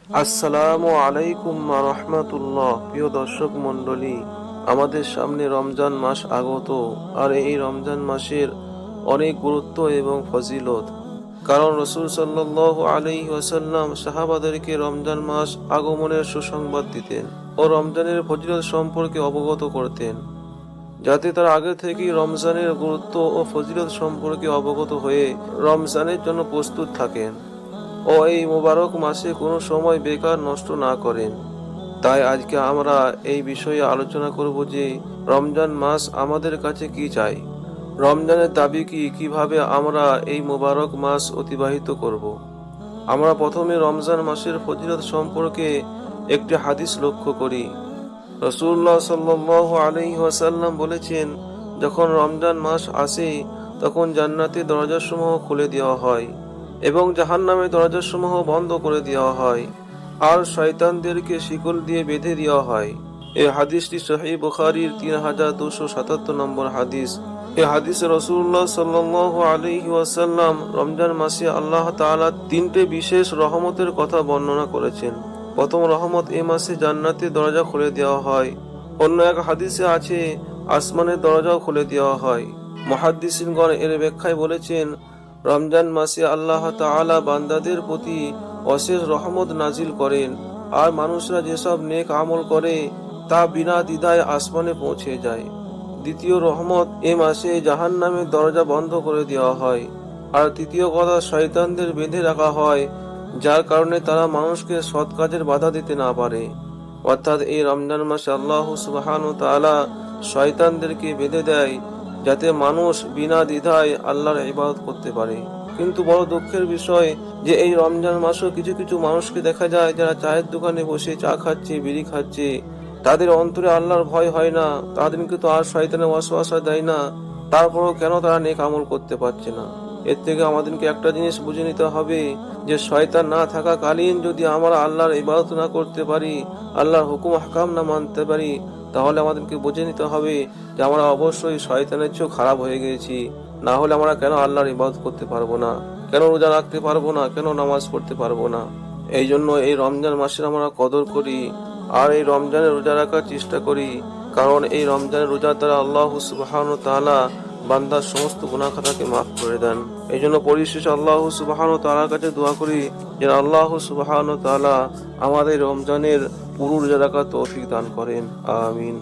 আসসালামু আলাইকুম রাহমাতুল্লাহ। প্রিয় দর্শক মণ্ডলী, আমাদের সামনে রমজান মাস আগত। আর এই রমজান মাসের অনেক গুরুত্ব এবং ফজিলত, কারণ রাসূল সাল্লাল্লাহু আলাইহি ওয়াসাল্লাম সাহাবাদেরকে রমজান মাস আগমনের সুসংবাদ দিতেন ও রমজানের ফজিলত সম্পর্কে অবগত করতেন, যাতে তারা আগে থেকেই রমজানের গুরুত্ব ও ফজিলত সম্পর্কে অবগত হয়ে রমজানের জন্য প্রস্তুত থাকেন ও এই মোবারক মাসে কোনো সময় বেকার নষ্ট না করেন। তাই আজকে আমরা এই বিষয়ে আলোচনা করব যে রমজান মাস আমাদের কাছে কি চাই, রমজানের দাবি কি, কিভাবে আমরা এই মোবারক মাস অতিবাহিত করব। আমরা প্রথমে রমজান মাসের ফজিলত সম্পর্কে একটি হাদিস লক্ষ্য করি। রাসূলুল্লাহ সাল্লাল্লাহু আলাইহি ওয়াসাল্লাম বলেছেন, যখন রমজান মাস আসে তখন জান্নাতের দরজাসমূহ খুলে দেওয়া হয় এবং জাহান্নামের দরজাসমূহ বন্ধ করে দেওয়া হয়, আর শয়তানদেরকে শিকল দিয়ে বেঁধে দেওয়া হয়। এই হাদিসটি সহিহ বুখারীর 3277 নম্বর হাদিস। এই হাদিসে রাসূলুল্লাহ সাল্লাল্লাহু আলাইহি ওয়াসাল্লাম রমজান মাসে আল্লাহ তাআলা তিনটে বিশেষ রহমতের কথা বর্ণনা করেছেন। প্রথম রহমত, এ মাসে জান্নাতের দরজা খুলে দেওয়া হয়। অন্য এক হাদিসে আছে আসমানের দরজাও খুলে দেওয়া হয়। মুহাদ্দিসিনগণ এর ব্যাখ্যায় বলেছেন, রমজান মাসে আল্লাহ তাআলা বান্দাদের প্রতি অশেষ রহমত নাজিল করেন, আর মানুষরা যেসব নেক আমল করে তা বিনা দ্বিধায় আসমানে পৌঁছে যায়। দ্বিতীয় রহমত, এ মাসে জাহান্নামের দরজা বন্ধ করে দেওয়া হয়। আর তৃতীয় কথা, শয়তানদের বেঁধে রাখা হয়, যার কারণে তারা মানুষকে সৎ কাজের বাধা দিতে না পারে। অর্থাৎ এই রমজান মাসে আল্লাহ সুবহানাহু ওয়া তাআলা শয়তানদেরকে বেঁধে দেয়, যাতে মানুষ বিনা দ্বিধায় আল্লাহর ইবাদত করতে পারে। কিন্তু বড় দুঃখের বিষয় যে এই রমজান মাসেও কিছু কিছু মানুষকে দেখা যায় যারা চায়ের দোকানে বসে চা খাচ্ছে, বিড়ি খাচ্ছে, তাদের অন্তরে আল্লাহর ভয় হয় না, তাদেরকে তো আর শয়তানের ওয়াসওয়াসা দেয় না, তারপরেও কেন তারা নেক আমল করতে পারছে না। এর থেকে আমাদেরকে একটা জিনিস বুঝে নিতে হবে যে শয়তান না থাকাকালীন যদি আমরা আল্লাহর ইবাদত না করতে পারি, আল্লাহর হুকুম হাকাম না মানতে পারি, তাহলে আমাদেরকে বুঝে নিতে হবে যে আমরা অবশ্যই শয়তানের চেয়েও খারাপ হয়ে গেছি। না হলে আমরা কেন আল্লাহর ইবাদত করতে পারবো না, কেন রোজা রাখতে পারবো না, কেন নামাজ পড়তে পারবো না। এই জন্য এই রমজান মাসের আমরা কদর করি আর এই রমজানে রোজা রাখার চেষ্টা করি, কারণ এই রমজানের রোজার দ্বারা আল্লাহ সুবহানাহু ওয়া তাআলা বান্দার সমস্ত গুনাহ খাতাকে মাফ করে দেন। এই জন্য পরিশেষে আল্লাহ সুবহানাহু ওয়া তাআলার কাছে দোয়া করি যে আল্লাহ সুবহানাহু ওয়া তাআলা আমাদের রমজানের পুরো রোজা রাখার তৌফিক দান করেন। আমিন।